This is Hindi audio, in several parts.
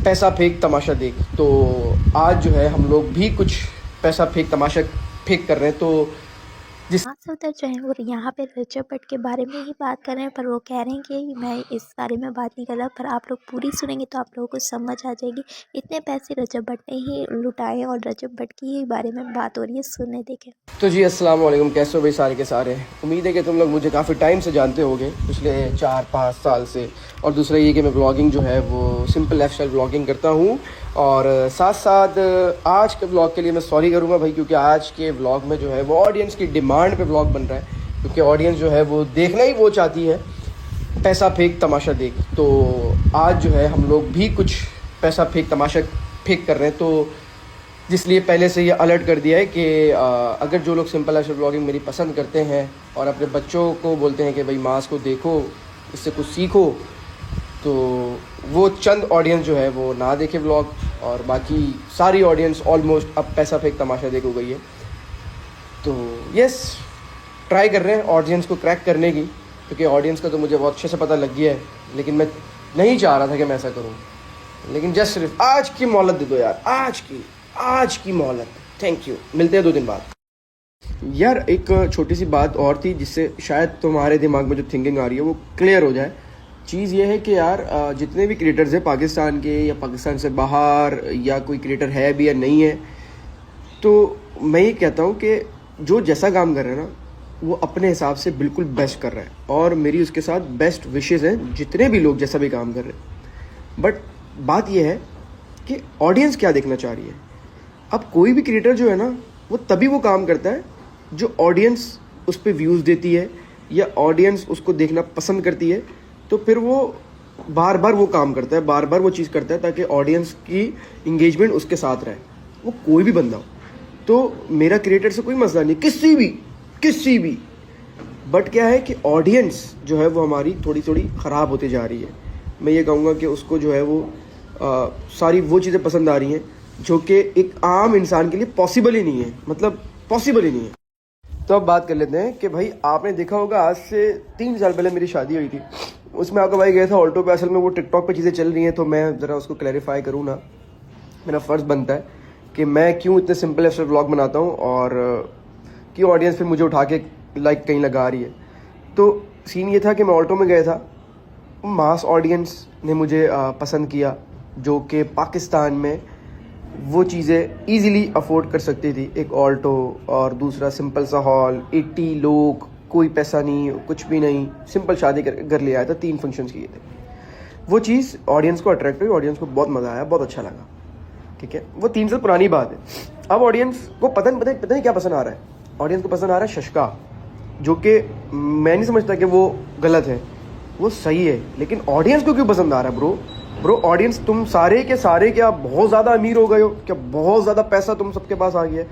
पैसा फेंक तमाशा देख। तो आज जो है हम लोग भी कुछ पैसा फेंक तमाशा फेंक कर रहे हैं। तो जिस हाँ सर जो है वो यहाँ पे रजत भट्ट के बारे में ही बात कर रहे हैं, पर वो कह रहे हैं कि मैं इस बारे में बात नहीं कर रहा। पर आप लोग पूरी सुनेंगे तो आप लोगों को समझ आ जाएगी। इतने पैसे रजत भट्ट ने ही लुटाए और रजत भट्ट की ही बारे में बात हो रही है, सुनने देखें। तो जी अस्सलाम वालेकुम, कैसे हो भाई सारे के सारे। उम्मीद है कि तुम लोग मुझे काफ़ी टाइम से जानते होगे, पिछले 4-5 साल से। और दूसरा ये कि मैं ब्लॉगिंग जो है वो सिंपल लाइफस्टाइल ब्लॉगिंग करता हूँ। और साथ साथ आज के ब्लॉग के लिए मैं सॉरी करूँगा भाई, क्योंकि आज के ब्लॉग में जो है वो ऑडियंस की डिमांड पे ब्लॉग बन रहा है। क्योंकि ऑडियंस जो है वो देखना ही वो चाहती है, पैसा फेंक तमाशा देख। तो आज जो है हम लोग भी कुछ पैसा फेंक तमाशा फेंक कर रहे हैं। तो जिसलिए पहले से ये अलर्ट कर दिया है कि अगर जो लोग सिंपल लाइफस्टाइल ब्लॉगिंग मेरी पसंद करते हैं और अपने बच्चों को बोलते हैं कि भाई मास को देखो, इससे कुछ सीखो, तो वो चंद ऑडियंस जो है वो ना देखे ब्लॉग, और बाकी सारी ऑडियंस ऑलमोस्ट अब पैसा फेंक तमाशा देख हो गई है। तो यस, ट्राई कर रहे हैं ऑडियंस को क्रैक करने की, क्योंकि ऑडियंस का तो मुझे बहुत अच्छे से पता लग गया है। लेकिन मैं नहीं चाह रहा था कि मैं ऐसा करूँ, लेकिन जस्ट सिर्फ आज की मोहलत दे दो यार, आज की मोहलत। थैंक यू, मिलते हैं 2 दिन बाद। यार एक छोटी सी बात और थी जिससे शायद तुम्हारे दिमाग में जो थिंकिंग आ रही है वो क्लियर हो जाए। चीज़ ये है कि यार जितने भी क्रिएटर्स हैं पाकिस्तान के या पाकिस्तान से बाहर, या कोई क्रिएटर है भी या नहीं है, तो मैं ये कहता हूँ कि जो जैसा काम कर रहा है ना वो अपने हिसाब से बिल्कुल बेस्ट कर रहा है, और मेरी उसके साथ बेस्ट विशेज़ हैं जितने भी लोग जैसा भी काम कर रहे हैं। बट बात यह है कि ऑडियंस क्या देखना चाह रही है। अब कोई भी क्रिएटर जो है ना वो तभी वो काम करता है जो ऑडियंस उस पर व्यूज़ देती है या ऑडियंस उसको देखना पसंद करती है। तो फिर वो बार बार वो काम करता है, बार बार वो चीज़ करता है, ताकि ऑडियंस की इंगेजमेंट उसके साथ रहे, वो कोई भी बंदा हो। तो मेरा क्रिएटर से कोई मसला नहीं, किसी भी। बट क्या है कि ऑडियंस जो है वो हमारी थोड़ी थोड़ी ख़राब होती जा रही है। मैं ये कहूँगा कि उसको जो है वो सारी वो चीज़ें पसंद आ रही हैं जो कि एक आम इंसान के लिए पॉसिबल ही नहीं है, मतलब पॉसिबल ही नहीं है। तो अब बात कर लेते हैं कि भाई आपने देखा होगा आज से 3 साल पहले मेरी शादी हुई थी, उसमें आपका भाई गया था ऑल्टो पे। असल में वो टिकटॉक पे चीज़ें चल रही हैं, तो मैं ज़रा उसको क्लैरिफाई करूँ ना, मेरा फ़र्ज़ बनता है कि मैं क्यों इतने सिंपल ऐसे व्लॉग बनाता हूँ और क्यों ऑडियंस फिर मुझे उठा के लाइक कहीं लगा रही है। तो सीन ये था कि मैं ऑल्टो में गया था, मास ऑडियंस ने मुझे पसंद किया, जो कि पाकिस्तान में वो चीज़ें इजीली अफोर्ड कर सकती थी, एक ऑल्टो और दूसरा सिंपल सा हॉल, 80 लोग, कोई पैसा नहीं, कुछ भी नहीं, सिंपल शादी कर ले आया था, 3 फंक्शंस किए थे। वो चीज़ ऑडियंस को अट्रैक्ट हुई, ऑडियंस को बहुत मज़ा आया, बहुत अच्छा लगा। ठीक है, वो 3 साल पुरानी बात है। अब ऑडियंस को पता नहीं क्या पसंद आ रहा है। ऑडियंस को पसंद आ रहा है शशका, जो कि मैं नहीं समझता कि वो गलत है, वो सही है। लेकिन ऑडियंस को क्यों पसंद आ रहा है ब्रो ऑडियंस, तुम सारे के सारे क्या बहुत ज़्यादा अमीर हो गए हो क्या, बहुत ज़्यादा पैसा तुम सबके पास आ गया है।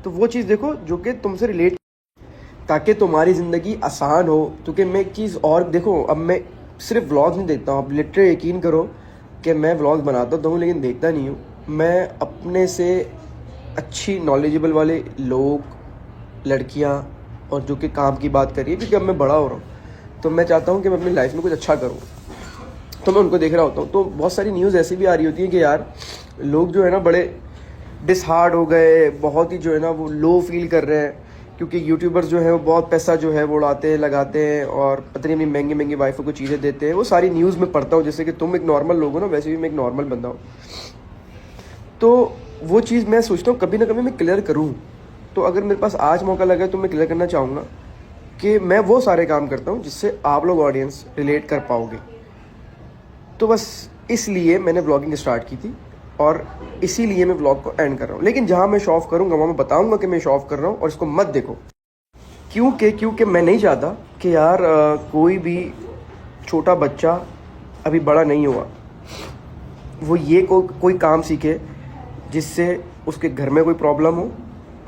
तो वो चीज़ देखो जो कि तुमसे रिलेट, ताकि तुम्हारी ज़िंदगी आसान हो। क्योंकि मैं एक चीज़ और देखो, अब मैं सिर्फ व्लॉग नहीं देखता हूँ, अब लिटरली यकीन करो कि मैं व्लॉग बनाता तो हूँ लेकिन देखता नहीं हूँ। मैं अपने से अच्छी नॉलेजेबल वाले लोग, लड़कियाँ, और जो कि काम की बात करिए, क्योंकि अब मैं बड़ा हो रहा हूँ तो मैं चाहता हूँ कि मैं अपनी लाइफ में कुछ अच्छा करूँ, तो मैं उनको देख रहा होता हूँ। तो बहुत सारी न्यूज़ ऐसी भी आ रही होती है कि यार लोग जो है ना बड़े डिसहार्ड हो गए, बहुत ही जो है ना वो लो फील कर रहे हैं, क्योंकि यूट्यूबर्स जो है वो बहुत पैसा जो है वो उड़ाते हैं, लगाते हैं, और पता नहीं अपनी महंगी वाइफों को चीज़ें देते हैं। वो सारी न्यूज़ में पढ़ता हूँ, जैसे कि तुम एक नॉर्मल लोग हो ना, वैसे भी मैं एक नॉर्मल बंदा हूँ। तो वो चीज़ मैं सोचता हूँ कभी ना कभी मैं क्लियर करूँ। तो अगर मेरे पास आज मौका लगा तो मैं क्लियर करना चाहूँगा कि मैं वो सारे काम करता हूँ जिससे आप लोग ऑडियंस रिलेट कर पाओगे। तो बस इसलिए मैंने व्लॉगिंग स्टार्ट की थी, और इसीलिए मैं व्लॉग को एंड कर रहा हूँ। लेकिन जहाँ मैं शो ऑफ करूँगा वहाँ मैं बताऊँगा कि मैं शो ऑफ कर रहा हूँ, और इसको मत देखो। क्योंकि मैं नहीं चाहता कि यार कोई भी छोटा बच्चा अभी बड़ा नहीं हुआ वो ये कोई काम सीखे जिससे उसके घर में कोई प्रॉब्लम हो,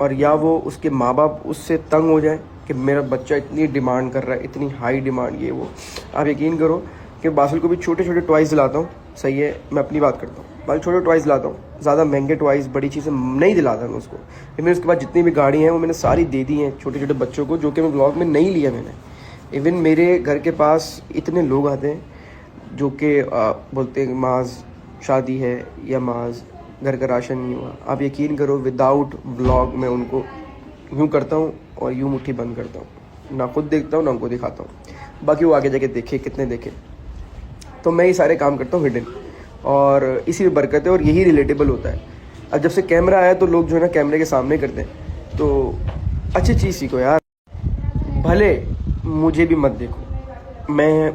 और या वो उसके माँ बाप उससे तंग हो जाए कि मेरा बच्चा इतनी डिमांड कर रहा है, इतनी हाई डिमांड, ये वो। आप यकीन करो कि बासिल को भी छोटे छोटे टॉयज़ दिलाता हूँ, सही है, मैं अपनी बात करता हूँ, बासिल छोटे टॉयज़ दिलाता हूँ, ज़्यादा महंगे टॉयज़, बड़ी चीज़ें नहीं दिलाता मैं उसको। इवन उसके बाद जितनी भी गाड़ी हैं वो मैंने सारी दे दी हैं छोटे छोटे बच्चों को, जो कि मैं व्लॉग में नहीं लिया मैंने। इवन मेरे घर के पास इतने लोग आते हैं जो कि बोलते हैं माज शादी है या माज, घर का राशन नहीं हुआ, आप यकीन करो विदाउट व्लॉग मैं उनको यूँ करता हूँ और यूँ मुट्ठी बंद करता हूँ, ना खुद देखता हूँ ना उनको दिखाता हूँ, बाकी वो आगे जाके देखे कितने देखे। तो मैं ये सारे काम करता हूँ हिडन, और इसी में बरकत है और यही रिलेटेबल होता है। अब जब से कैमरा आया तो लोग जो है ना कैमरे के सामने करते हैं, तो अच्छी चीज़ सीखो यार। भले मुझे भी मत देखो, मैं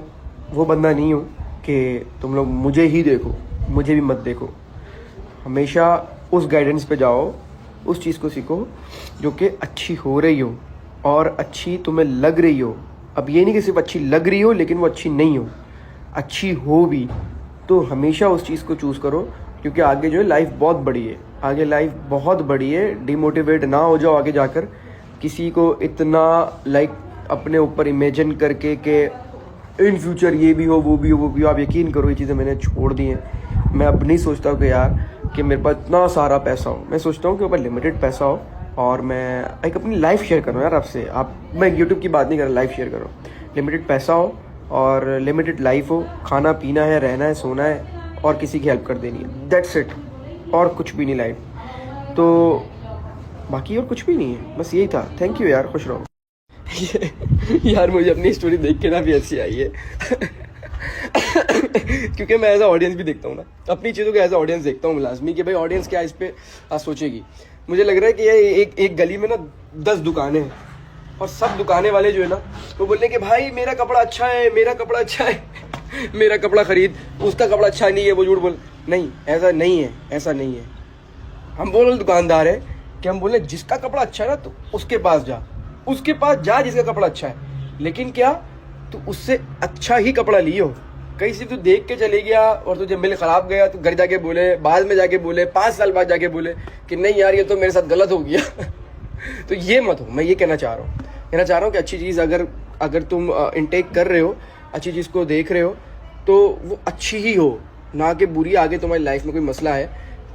वो बंदा नहीं हूँ कि तुम लोग मुझे ही देखो, मुझे भी मत देखो। हमेशा उस गाइडेंस पे जाओ, उस चीज़ को सीखो जो कि अच्छी हो रही हो और अच्छी तुम्हें लग रही हो। अब ये नहीं कि सिर्फ अच्छी लग रही हो लेकिन वो अच्छी नहीं हो, अच्छी हो भी, तो हमेशा उस चीज़ को चूज़ करो, क्योंकि आगे जो है लाइफ बहुत बड़ी है, आगे लाइफ बहुत बड़ी है। डिमोटिवेट ना हो जाओ आगे जाकर किसी को इतना लाइक अपने ऊपर इमेजिन करके कि इन फ्यूचर ये भी हो वो भी हो वो भी हो। आप यकीन करो ये चीज़ें मैंने छोड़ दी हैं। मैं अब नहीं सोचता हूँ कि यार कि मेरे पास इतना सारा पैसा हो, मैं सोचता हूँ कि मेरे पास लिमिटेड पैसा हो और मैं एक अपनी लाइफ शेयर करूँ यार आपसे। आप, मैं यूट्यूब की बात नहीं कर रहा, लाइफ शेयर करो। लिमिटेड पैसा हो और लिमिटेड लाइफ हो, खाना पीना है, रहना है, सोना है और किसी की हेल्प कर देनी है, दैट्स इट। और कुछ भी नहीं लाइफ तो, बाकी और कुछ भी नहीं है, बस यही था। थैंक यू यार, खुश रहो। यार मुझे अपनी स्टोरी देख के ना भी हंसी आई है क्योंकि मैं एज अ ऑडियंस भी देखता हूँ ना, अपनी चीज़ों को एज अ ऑडियंस देखता हूँ लाजमी कि भाई ऑडियंस क्या इस पे सोचेगी। मुझे लग रहा है कि ये एक गली में ना 10 दुकानें हैं और सब दुकाने वाले जो है ना वो बोलने कि भाई मेरा कपड़ा अच्छा है, मेरा कपड़ा अच्छा है मेरा कपड़ा खरीद, उसका कपड़ा अच्छा नहीं है, वो झूठ बोल। नहीं, ऐसा नहीं है, ऐसा नहीं है। हम बोल दुकानदार है कि हम बोले जिसका कपड़ा अच्छा है ना तो उसके पास जा, उसके पास जा जिसका कपड़ा अच्छा है, लेकिन क्या तू उससे अच्छा ही कपड़ा लियो। कहीं से तू देख के चले गया और तुझे मिल खराब गया, तो घर जाके बोले, बाद में जाके बोले, 5 साल बाद जाके बोले कि नहीं यार ये तो मेरे साथ गलत हो गया तो ये मत हो। मैं ये कहना चाह रहा हूँ कि अच्छी चीज़ अगर तुम इनटेक कर रहे हो, अच्छी चीज़ को देख रहे हो तो वो अच्छी ही हो, ना कि बुरी। आगे तुम्हारी लाइफ में कोई मसला है,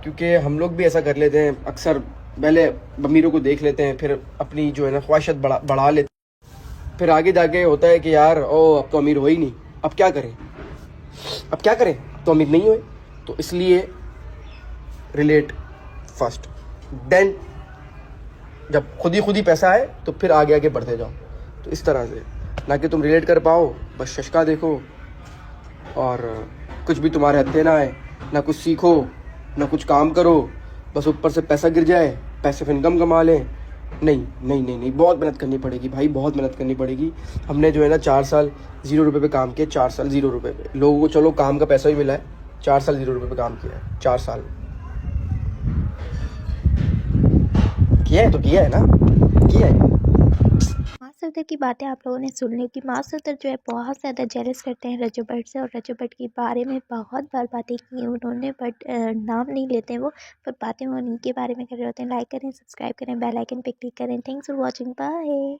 क्योंकि हम लोग भी ऐसा कर लेते हैं अक्सर, पहले अमीरों को देख लेते हैं, फिर अपनी जो है ना ख्वाहिशत बढ़ा लेते हैं, फिर आगे जाके होता है कि यार अब तो अमीर हो ही नहीं, अब क्या करें, अब तो अमीर नहीं हुए। तो इसलिए रिलेट फर्स्ट, देन जब खुद ही पैसा है तो फिर आगे बढ़ते जाओ। तो इस तरह से, ना कि तुम रिलेट कर पाओ, बस शशका देखो और कुछ भी तुम्हारे हत्थे ना आए, ना कुछ सीखो ना कुछ काम करो, बस ऊपर से पैसा गिर जाए, पैसे फिर इनकम कमा लें। नहीं नहीं नहीं नहीं, बहुत मेहनत करनी पड़ेगी भाई, बहुत मेहनत करनी पड़ेगी। हमने जो है ना 4 साल 0 रुपये पे काम किया, 4 साल 0 रुपये पे। लोगों को चलो काम का पैसा भी मिला है, 4 साल 0 रुपये पे काम किया है, 4 साल किया है ना, किया है। मासूद की बातें आप लोगों ने सुन ली कि मासूद जो है बहुत ज़्यादा जेलस करते हैं रजो भट्ट से, और रजो भट्ट के बारे में बहुत बार बातें की हैं उन्होंने, बट नाम नहीं लेते हैं वो, पर बातें वो उनके बारे में कर रहे होते हैं। लाइक करें, सब्सक्राइब करें, बेल आइकन पे क्लिक करें। Thanks for watching, bye.